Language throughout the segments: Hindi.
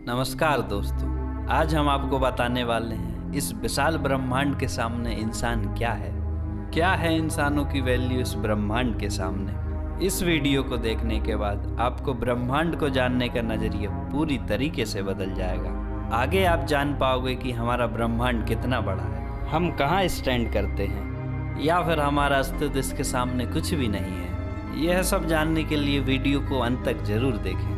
नमस्कार दोस्तों, आज हम आपको बताने वाले हैं इस विशाल ब्रह्मांड के सामने इंसान क्या है इंसानों की वैल्यू इस ब्रह्मांड के सामने। इस वीडियो को देखने के बाद आपको ब्रह्मांड को जानने का नजरिया पूरी तरीके से बदल जाएगा। आगे आप जान पाओगे कि हमारा ब्रह्मांड कितना बड़ा है, हम कहाँ स्टैंड करते हैं, या फिर हमारा अस्तित्व इसके सामने कुछ भी नहीं है। यह सब जानने के लिए वीडियो को अंत तक जरूर देखें।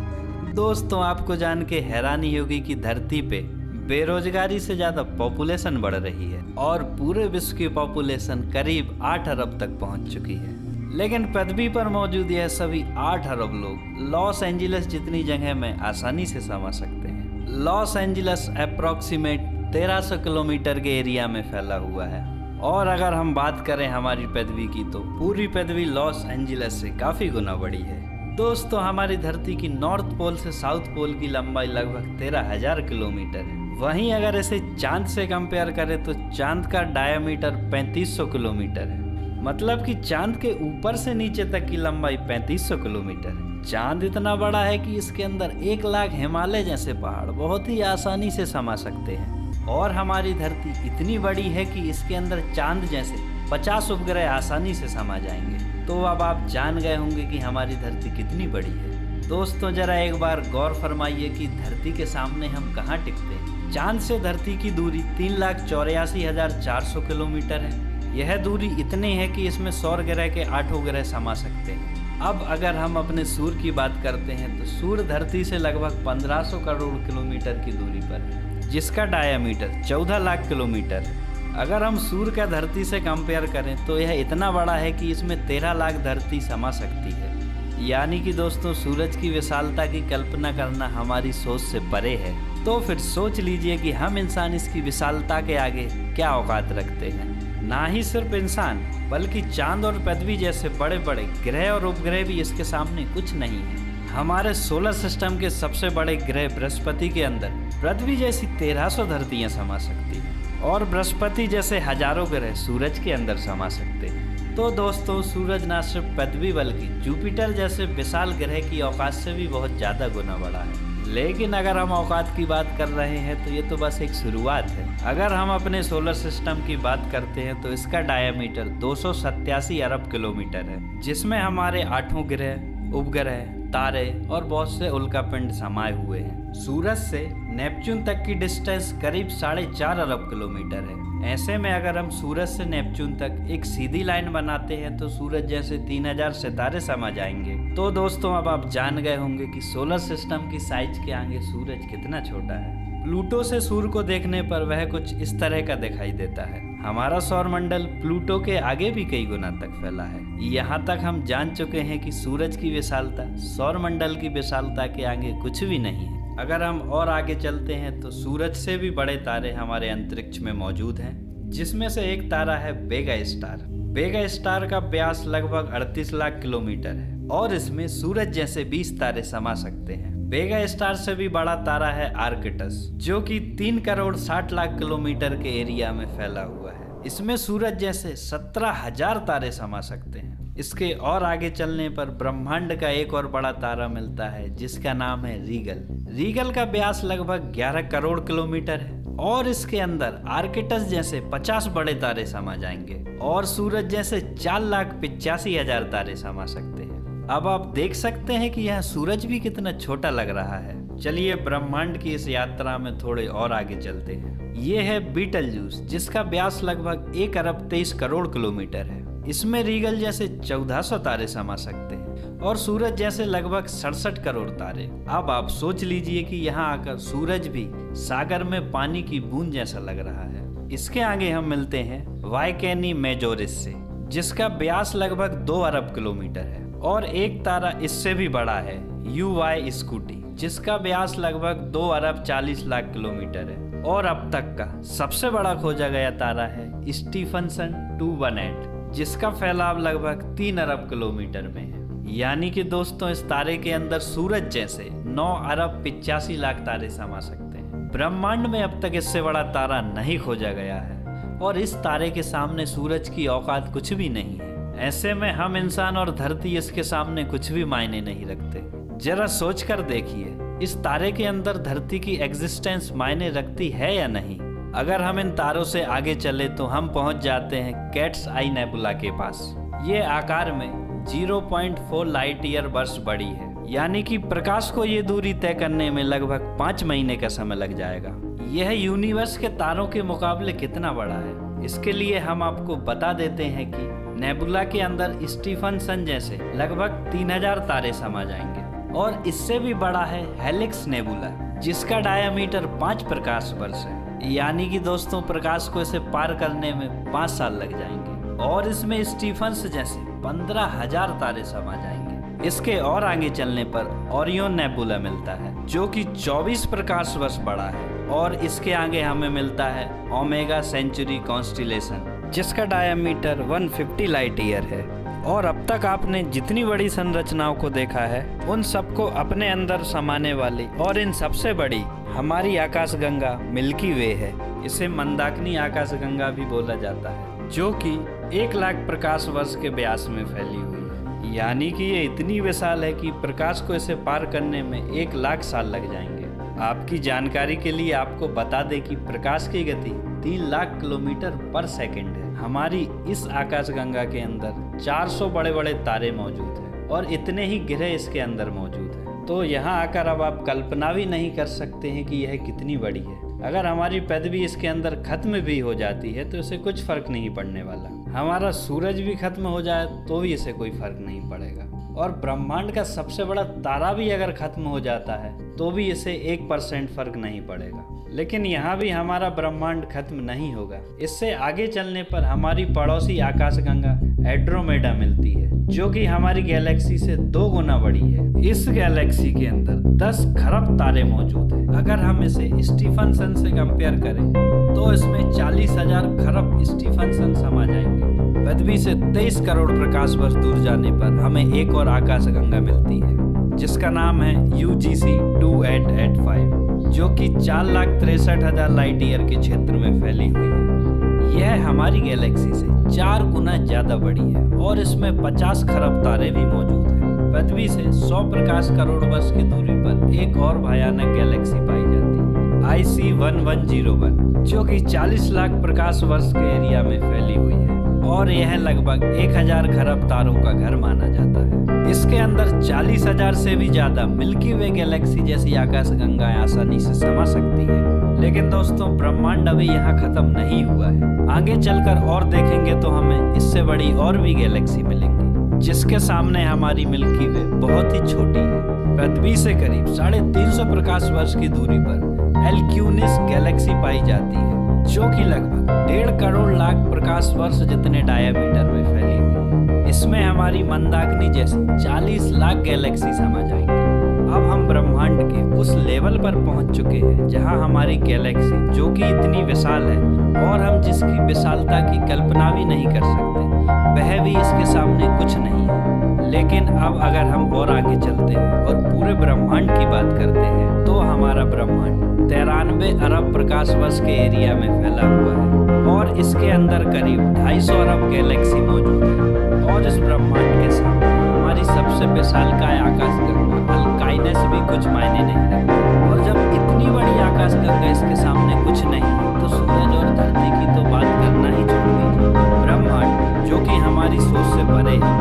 दोस्तों, आपको जान के हैरानी होगी कि धरती पे बेरोजगारी से ज़्यादा पॉपुलेशन बढ़ रही है और पूरे विश्व की पॉपुलेशन करीब 8 अरब तक पहुंच चुकी है। लेकिन पृथ्वी पर मौजूद यह सभी 8 अरब लोग लॉस एंजिलस जितनी जगह में आसानी से समा सकते हैं। लॉस एंजिलस अप्रॉक्सीमेट 1300 किलोमीटर के एरिया में फैला हुआ है, और अगर हम बात करें हमारी पृथ्वी की तो पूरी पृथ्वी लॉस एंजिलस से काफ़ी गुना बड़ी है। दोस्तों, हमारी धरती की नॉर्थ पोल से साउथ पोल की लंबाई लगभग 13,000 किलोमीटर है। वहीं अगर इसे चांद से कंपेयर करें तो चांद का डायमीटर 3500 किलोमीटर है। मतलब कि चांद के ऊपर से नीचे तक की लंबाई 3500 किलोमीटर है। चांद इतना बड़ा है कि इसके अंदर 1 लाख हिमालय जैसे पहाड़ बहुत ही आसानी से समा सकते हैं। और हमारी धरती इतनी बड़ी है कि इसके अंदर चांद जैसे 50 उपग्रह आसानी से समा जाएंगे। तो अब आप जान गए होंगे कि हमारी धरती कितनी बड़ी है। दोस्तों, जरा एक बार गौर फरमाइए कि धरती के सामने हम कहाँ टिकते हैं। चांद से धरती की दूरी 3,84,400 किलोमीटर है। यह दूरी इतनी है कि इसमें सौर ग्रह के 8 ग्रह समा सकते हैं। अब अगर हम अपने सूर्य की बात करते हैं तो सूर्य धरती से लगभग 1500 करोड़ किलोमीटर की दूरी पर है, जिसका डायमीटर 14 लाख किलोमीटर है। अगर हम सूर्य का धरती से कंपेयर करें तो यह इतना बड़ा है कि इसमें 13 लाख धरती समा सकती है। यानी कि दोस्तों, सूरज की विशालता की कल्पना करना हमारी सोच से परे है। तो फिर सोच लीजिए कि हम इंसान इसकी विशालता के आगे क्या औकात रखते हैं। ना ही सिर्फ इंसान बल्कि चांद और पृथ्वी जैसे बड़े बड़े ग्रह और उपग्रह भी इसके सामने कुछ नहीं है। हमारे सोलर सिस्टम के सबसे बड़े ग्रह बृहस्पति के अंदर पृथ्वी जैसी 1300 धरतियां समा सकती है, और बृहस्पति जैसे हजारों ग्रह सूरज के अंदर समा सकते हैं। तो दोस्तों, सूरज न सिर्फ पृथ्वी बल्कि जुपिटर जैसे विशाल ग्रह की औकात से भी बहुत ज़्यादा गुना बड़ा है। लेकिन अगर हम औकात की बात कर रहे हैं तो ये तो बस एक शुरुआत है। अगर हम अपने सोलर सिस्टम की बात करते हैं तो इसका डायमीटर 287 अरब किलोमीटर है, जिसमें हमारे 8 ग्रह, उपग्रह, तारे और बहुत से उल्कापिंड समाये हुए हैं। सूरज से नेपच्यून तक की डिस्टेंस करीब 4.5 अरब किलोमीटर है। ऐसे में अगर हम सूरज से नेपच्यून तक एक सीधी लाइन बनाते हैं तो सूरज जैसे 3000 सितारे समा जाएंगे। तो दोस्तों, अब आप जान गए होंगे कि सोलर सिस्टम की साइज के आगे सूरज कितना छोटा है। प्लूटो से सूर्य को देखने पर वह कुछ इस तरह का दिखाई देता है। हमारा सौरमंडल प्लूटो के आगे भी कई गुना तक फैला है। यहाँ तक हम जान चुके हैं कि सूरज की विशालता सौरमंडल की विशालता के आगे कुछ भी नहीं है। अगर हम और आगे चलते हैं तो सूरज से भी बड़े तारे हमारे अंतरिक्ष में मौजूद हैं, जिसमें से एक तारा है वेगा स्टार। वेगा स्टार का व्यास लगभग 38 लाख किलोमीटर है और इसमें सूरज जैसे 20 तारे समा सकते हैं। वेगा स्टार से भी बड़ा तारा है आर्कटस, जो कि 3 करोड़ 60 लाख किलोमीटर के एरिया में फैला हुआ है। इसमें सूरज जैसे 17,000 तारे समा सकते हैं। इसके और आगे चलने पर ब्रह्मांड का एक और बड़ा तारा मिलता है, जिसका नाम है रीगल। रीगल का व्यास लगभग 11 करोड़ किलोमीटर है और इसके अंदर आर्कटस जैसे 50 बड़े तारे समा जाएंगे और सूरज जैसे 4,85,000 तारे समा सकते हैं। अब आप देख सकते हैं कि यह सूरज भी कितना छोटा लग रहा है। चलिए ब्रह्मांड की इस यात्रा में थोड़े और आगे चलते हैं। ये है बीटलजूस, जिसका व्यास लगभग 1 अरब 23 करोड़ किलोमीटर है। इसमें रीगल जैसे 1400 तारे समा सकते हैं और सूरज जैसे लगभग 67 करोड़ तारे। अब आप सोच लीजिए कि यहाँ आकर सूरज भी सागर में पानी की बूंद जैसा लग रहा है। इसके आगे हम मिलते हैं वाइकेनी मेजोरिस से, जिसका व्यास लगभग 2 अरब किलोमीटर है, और एक तारा इससे भी बड़ा है UY स्कूटी, जिसका व्यास लगभग 2 अरब 40 लाख किलोमीटर है। और अब तक का सबसे बड़ा खोजा गया तारा है स्टीफनसन 218, जिसका फैलाव लगभग 3 अरब किलोमीटर में है। यानी कि दोस्तों, इस तारे के अंदर सूरज जैसे 9 अरब 85 लाख तारे समा सकते हैं। ब्रह्मांड में अब तक इससे बड़ा तारा नहीं खोजा गया है और इस तारे के सामने सूरज की औकात कुछ भी नहीं है। ऐसे में हम इंसान और धरती इसके सामने कुछ भी मायने नहीं रखते। जरा सोच कर देखिए, इस तारे के अंदर धरती की एग्जिस्टेंस मायने रखती है या नहीं। अगर हम इन तारों से आगे चले तो हम पहुंच जाते हैं कैट्स आई नेबुला के पास। ये आकार में 0.4 लाइट ईयर वर्ष बड़ी है, यानी कि प्रकाश को ये दूरी तय करने में लगभग 5 महीने का समय लग जाएगा। यह यूनिवर्स के तारों के मुकाबले कितना बड़ा है, इसके लिए हम आपको बता देते हैं कि नेबुला के अंदर स्टीफनसन जैसे लगभग 3000 तारे समा जाएंगे। और इससे भी बड़ा है हेलिक्स नेबुला, जिसका डायामीटर 5 प्रकाश वर्ष है, यानी कि दोस्तों प्रकाश को इसे पार करने में 5 साल लग जाएंगे। और इसमें स्टीफन्स जैसे 15,000 तारे समा जाएंगे। इसके और आगे चलने पर ओरियन नेबुला मिलता है, जो कि 24 प्रकाश वर्ष बड़ा है। और इसके आगे हमें मिलता है ओमेगा सेंचुरी कॉन्स्टिलेशन, जिसका डायमीटर 150 लाइट ईयर है। और अब तक आपने जितनी बड़ी संरचनाओं को देखा है, उन सबको अपने अंदर समाने वाली और इन सबसे बड़ी हमारी आकाशगंगा मिल्की वे है। इसे मंदाकिनी आकाशगंगा भी बोला जाता है, जो कि 1 लाख प्रकाश वर्ष के व्यास में फैली हुई है। यानी कि ये इतनी विशाल है कि प्रकाश को इसे पार करने में 1 लाख साल लग जाएंगे। आपकी जानकारी के लिए आपको बता दें कि प्रकाश की गति 3 लाख किलोमीटर पर सेकंड है। हमारी इस आकाशगंगा के अंदर 400 बड़े बड़े तारे मौजूद हैं और इतने ही ग्रह इसके अंदर मौजूद हैं। तो यहाँ आकर अब आप कल्पना भी नहीं कर सकते हैं कि यह कितनी बड़ी है। अगर हमारी पृथ्वी इसके अंदर खत्म भी हो जाती है तो इसे कुछ फर्क नहीं पड़ने वाला। हमारा सूरज भी खत्म हो जाए तो भी इसे कोई फर्क नहीं पड़ेगा। और ब्रह्मांड का सबसे बड़ा तारा भी अगर खत्म हो जाता है तो भी इसे 1% फर्क नहीं पड़ेगा। लेकिन यहाँ भी हमारा ब्रह्मांड खत्म नहीं होगा। इससे आगे चलने पर हमारी पड़ोसी आकाशगंगा एंड्रोमेडा मिलती है, जो कि हमारी गैलेक्सी से 2 गुना बड़ी है। इस गैलेक्सी के अंदर 10 खरब तारे मौजूद हैं। अगर हम इसे स्टीफनसन से कंपेयर करें तो इसमें 40,000 खरब स्टीफनसन समा जाएंगे। पृथ्वी से 23 करोड़ प्रकाश वर्ष दूर जाने पर हमें एक और आकाशगंगा मिलती है, जिसका नाम है UGC 2885, जो कि 4,63,000 लाइट ईयर के क्षेत्र में फैली हुई है। यह हमारी गैलेक्सी से 4 गुना ज्यादा बड़ी है और इसमें 50 खरब तारे भी मौजूद हैं। पृथ्वी से 100 प्रकाश करोड़ वर्ष की दूरी पर एक और भयानक गैलेक्सी पाई जाती है, IC 1101, जो कि 40 लाख प्रकाश वर्ष के एरिया में फैली हुई है और यह लगभग 1000 खरब तारों का घर माना जाता है। इसके अंदर 40,000 से भी ज्यादा मिल्की वे गैलेक्सी जैसी आकाशगंगाएं आसानी से समा सकती है। लेकिन दोस्तों ब्रह्मांड अभी यहाँ खत्म नहीं हुआ है। आगे चलकर और देखेंगे तो हमें इससे बड़ी और भी गैलेक्सी मिलेंगी, जिसके सामने हमारी मिल्की वे बहुत ही छोटी है। पृथ्वी से करीब 350 प्रकाश वर्ष की दूरी पर एल्क्यूनिस गैलेक्सी पाई जाती है, जो कि लगभग 1.5 करोड़ लाख प्रकाश वर्ष जितने डायमीटर में फैली हुई है। इसमें हमारी मंदाकिनी जैसी 40 लाख गैलेक्सी समा जाएंगे। अब हम ब्रह्मांड के उस लेवल पर पहुंच चुके हैं जहां हमारी गैलेक्सी, जो कि इतनी विशाल है और हम जिसकी विशालता की कल्पना भी नहीं कर सकते, वह भी इसके सामने कुछ नहीं है। लेकिन अब अगर हम और आगे चलते हैं और पूरे ब्रह्मांड की बात करते हैं तो हमारा ब्रह्मांड 93 अरब प्रकाश वर्ष के एरिया में फैला हुआ है और इसके अंदर करीब 250 अरब गैलेक्सी मौजूद है। और इस ब्रह्मांड के सामने हमारी सबसे विशालकाय आकाशगंगा अल्काइनस भी कुछ मायने नहीं रखती। और जब इतनी बड़ी आकाशगंगा इसके सामने कुछ नहीं है तो सूरज और धरती की तो बात करना ही छोड़ दीजिए। ब्रह्मांड, जो कि हमारी सोच से परे है,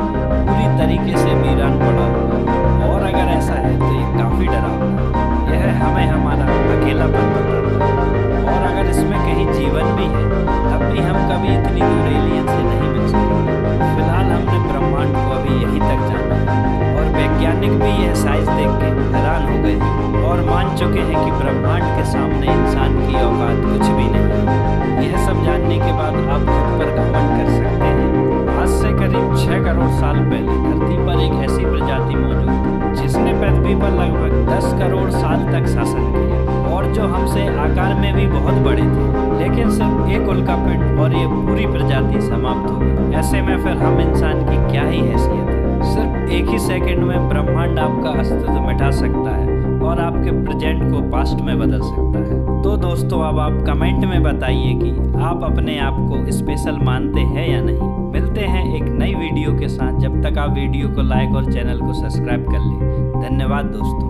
पूरी तरीके से वीरान पड़ा हुआ है। और अगर ऐसा है तो ये काफी डरावना है। यह हमें हमारा अकेलापन बताता है। और अगर इसमें कहीं जीवन भी है तब भी हम कभी इतनी दूर एलियन से नहीं मिल सकते। फिलहाल हमने ब्रह्मांड को अभी यहीं तक जाना है और वैज्ञानिक भी यह साइज देख के हैरान हो गए और मान चुके हैं कि ब्रह्मांड के सामने इंसान की औकात कुछ भी नहीं है। यह सब जानने के बाद आप खुद पर घमंड कर सकते हैं। आज से करीब 6 करोड़ साल पहले धरती पर एक ऐसी प्रजाति मौजूद थी जिसने पृथ्वी पर लगभग 10 करोड़ साल तक शासन किया और जो हमसे आकार में भी बहुत बड़े थे। लेकिन सिर्फ एक उल्कापिंड और ये पूरी प्रजाति समाप्त हो गई। ऐसे में फिर हम इंसान की क्या ही हैसियत है। सिर्फ एक ही सेकंड में ब्रह्मांड आपका अस्तित्व मिटा सकता है और आपके प्रेजेंट को पास्ट में बदल सकता है। तो दोस्तों अब आप कमेंट में बताइए कि आप अपने आप को स्पेशल मानते हैं या नहीं। मिलते हैं एक नई वीडियो के साथ, जब तक आप वीडियो को लाइक और चैनल को सब्सक्राइब कर लें। धन्यवाद दोस्तों।